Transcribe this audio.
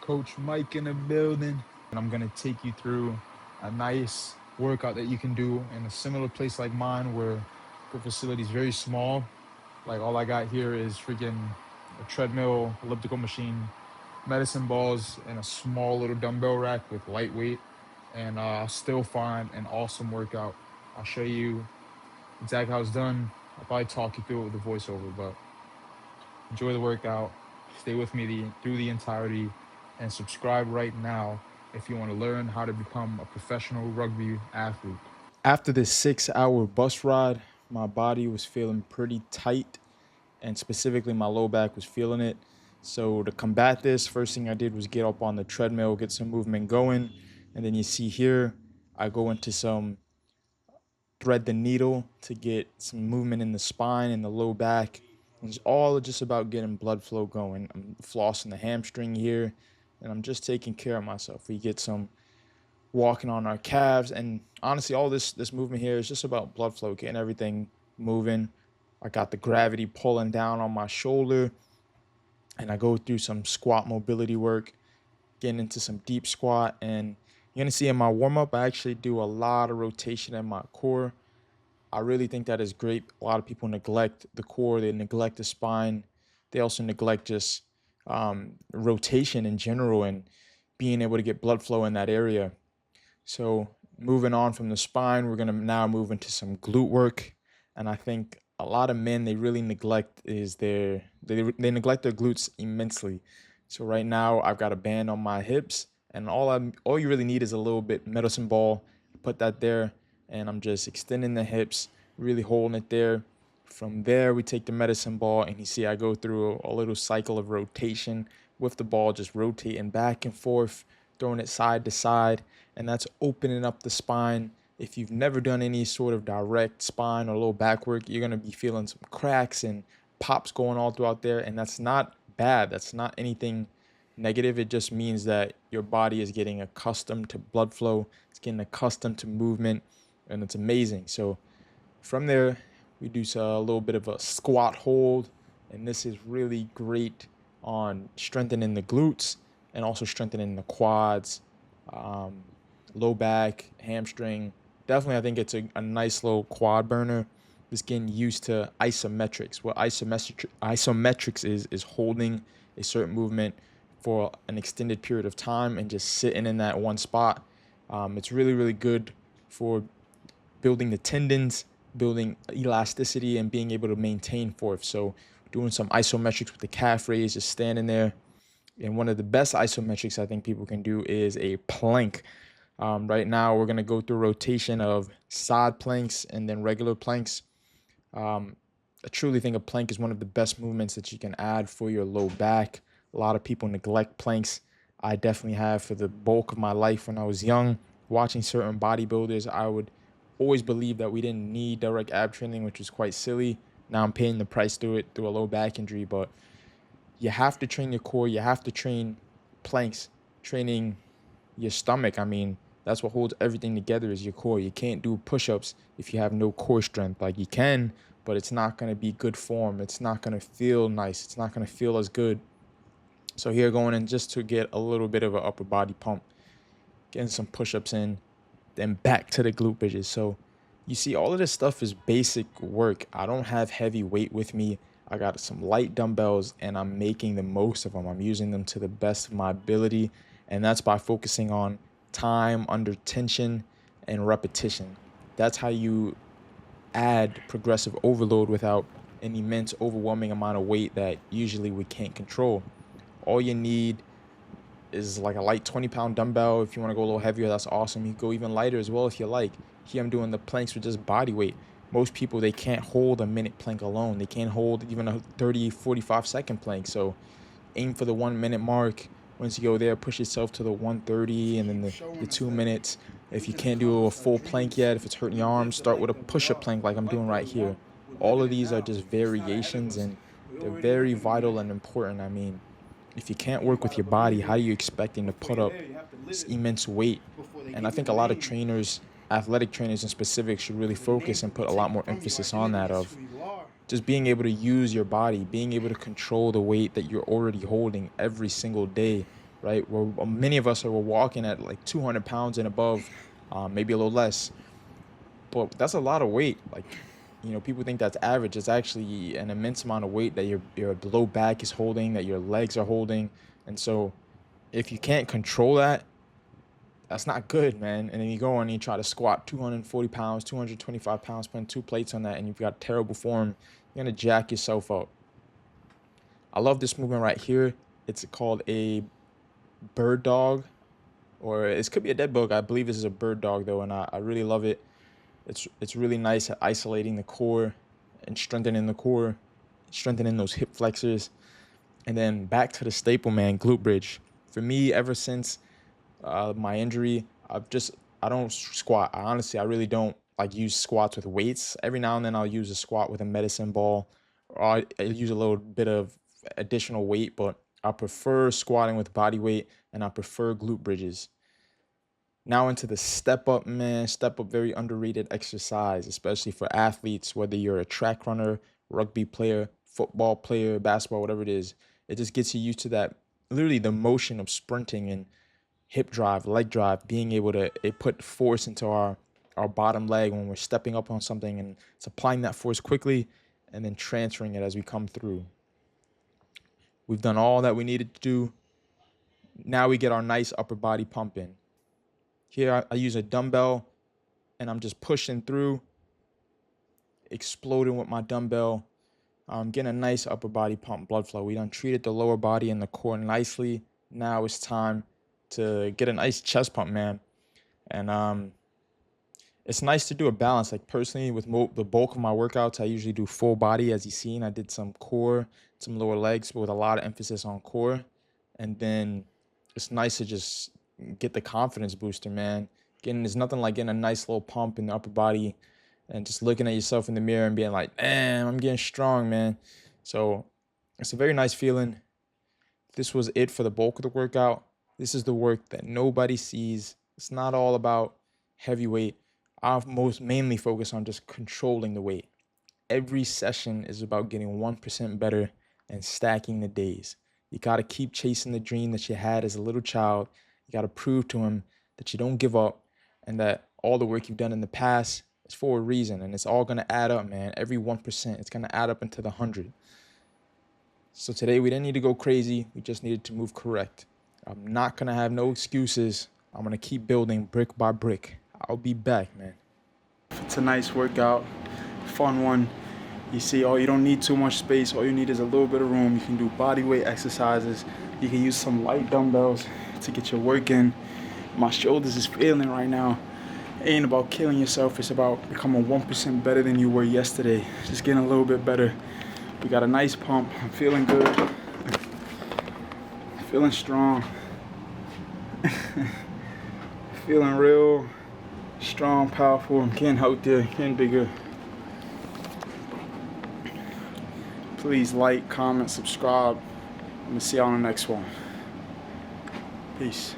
Coach Mike in the building, and I'm gonna take you through a nice workout that you can do in a similar place like mine where the facility is very small. Like all I got here is freaking a treadmill, elliptical machine, medicine balls, and a small little dumbbell rack with lightweight. And I'll still find an awesome workout. I'll show you exactly how it's done. I'll probably talk you through it with the voiceover, but enjoy the workout. Stay with me through the entirety, and subscribe right now if you want to learn how to become a professional rugby athlete. After this 6 hour bus ride, my body was feeling pretty tight, and specifically my low back was feeling it. So to combat this, first thing I did was get up on the treadmill, get some movement going. And then you see here, I go into some thread the needle to get some movement in the spine and the low back. It's all just about getting blood flow going. I'm flossing the hamstring here, and I'm just taking care of myself. We get some walking on our calves, and honestly, all this movement here is just about blood flow, getting everything moving. I got the gravity pulling down on my shoulder, and I go through some squat mobility work, getting into some deep squat. And you're gonna see in my warm up, I actually do a lot of rotation in my core. I really think that is great. A lot of people neglect the core, they neglect the spine, they also neglect just rotation in general and being able to get blood flow in that area. So moving on from the spine, we're gonna now move into some glute work. And I think a lot of men, they really neglect is they neglect their glutes immensely. So right now I've got a band on my hips, and all you really need is a little bit medicine ball. Put that there, and I'm just extending the hips, really holding it there. From there, we take the medicine ball, and you see I go through a little cycle of rotation with the ball, just rotating back and forth, throwing it side to side, and that's opening up the spine. If you've never done any sort of direct spine or low back work, you're gonna be feeling some cracks and pops going all throughout there, and that's not bad. That's not anything negative. It just means that your body is getting accustomed to blood flow. It's getting accustomed to movement, and it's amazing. So from there, we do a little bit of a squat hold, and this is really great on strengthening the glutes and also strengthening the quads, low back, hamstring. Definitely, I think it's a nice little quad burner. Just getting used to isometrics. What isometrics is holding a certain movement for an extended period of time and just sitting in that one spot. It's really, really good for building the tendons, building elasticity, and being able to maintain force. So doing some isometrics with the calf raise, just standing there. And one of the best isometrics I think people can do is a plank. Right now, we're going to go through a rotation of side planks and then regular planks. I truly think a plank is one of the best movements that you can add for your low back. A lot of people neglect planks. I definitely have for the bulk of my life. When I was young, watching certain bodybuilders, I would always believe that we didn't need direct ab training, which was quite silly. Now I'm paying the price through it through a low back injury, but you have to train your core. You have to train planks, training your stomach. I mean, that's what holds everything together is your core. You can't do push-ups if you have no core strength. Like you can, but it's not going to be good form. It's not going to feel nice. It's not going to feel as good. So here going in just to get a little bit of an upper body pump, getting some push-ups in, then back to the glute bridges. So you see all of this stuff is basic work. I don't have heavy weight with me. I got some light dumbbells, and I'm making the most of them. I'm using them to the best of my ability, and that's by focusing on time under tension and repetition. That's how you add progressive overload without an immense overwhelming amount of weight that usually we can't control. All you need is like a light 20-pound dumbbell. If you want to go a little heavier, that's awesome. You can go even lighter as well if you like. Here I'm doing the planks with just body weight. Most people, they can't hold a minute plank alone. They can't hold even a 30, 45-second plank. So aim for the 1 minute mark. Once you go there, push yourself to the 1:30 and then the 2 minutes. If you can't do a full plank yet, if it's hurting your arms, start with a push-up plank like I'm doing right here. All of these are just variations, and they're very vital and important. I mean, if you can't work with your body, how are you expecting to put up this immense weight? And I think a lot of trainers, athletic trainers in specific, should really focus and put a lot more emphasis on that, of just being able to use your body, being able to control the weight that you're already holding every single day. right? Many of us we're walking at like 200 pounds and above, maybe a little less, but that's a lot of weight. Like, people think that's average. It's actually an immense amount of weight that your low back is holding, that your legs are holding. And so if you can't control that, that's not good, man. And then you go and you try to squat 240 pounds, 225 pounds, putting 2 plates on that, and you've got terrible form, you're going to jack yourself up. I love this movement right here. It's called a bird dog, or it could be a dead bug. I believe this is a bird dog, though, and I really love it. It's really nice at isolating the core and strengthening the core, strengthening those hip flexors. And then back to the staple, man, glute bridge. For me, ever since my injury, I don't squat. I really don't like use squats with weights. Every now and then I'll use a squat with a medicine ball, or I use a little bit of additional weight, but I prefer squatting with body weight, and I prefer glute bridges. Now into the step up, man. Step up, very underrated exercise, especially for athletes, whether you're a track runner, rugby player, football player, basketball, whatever it is. It just gets you used to that, literally the motion of sprinting and hip drive, leg drive, being able to put force into our bottom leg when we're stepping up on something, and it's applying that force quickly and then transferring it as we come through. We've done all that we needed to do. Now we get our nice upper body pump in. Here I use a dumbbell and I'm just pushing through, exploding with my dumbbell. I'm getting a nice upper body pump, blood flow. We done treated the lower body and the core nicely. Now it's time to get a nice chest pump, man. And it's nice to do a balance. Like personally, with the bulk of my workouts, I usually do full body. As you've seen, I did some core, some lower legs, but with a lot of emphasis on core. And then it's nice to just get the confidence booster, man. There's nothing like getting a nice little pump in the upper body and just looking at yourself in the mirror and being like, damn, I'm getting strong, man. So it's a very nice feeling. This was it for the bulk of the workout. This is the work that nobody sees. It's not all about heavyweight. I mainly focus on just controlling the weight. Every session is about getting 1% better and stacking the days. You got to keep chasing the dream that you had as a little child. You got to prove to him that you don't give up and that all the work you've done in the past is for a reason, and it's all going to add up, man. Every 1%, it's going to add up into the 100. So today we didn't need to go crazy. We just needed to move correct. I'm not going to have no excuses. I'm going to keep building brick by brick. I'll be back, man. It's a nice workout, fun one. You see, you don't need too much space. All you need is a little bit of room. You can do body weight exercises. You can use some light dumbbells to get your work in. My shoulders is feeling right now. It ain't about killing yourself. It's about becoming 1% better than you were yesterday. Just getting a little bit better. We got a nice pump. I'm feeling good. Feeling strong. Feeling real strong, powerful. I'm getting healthier, getting bigger. Please like, comment, subscribe. I'm gonna see you on the next one. Peace.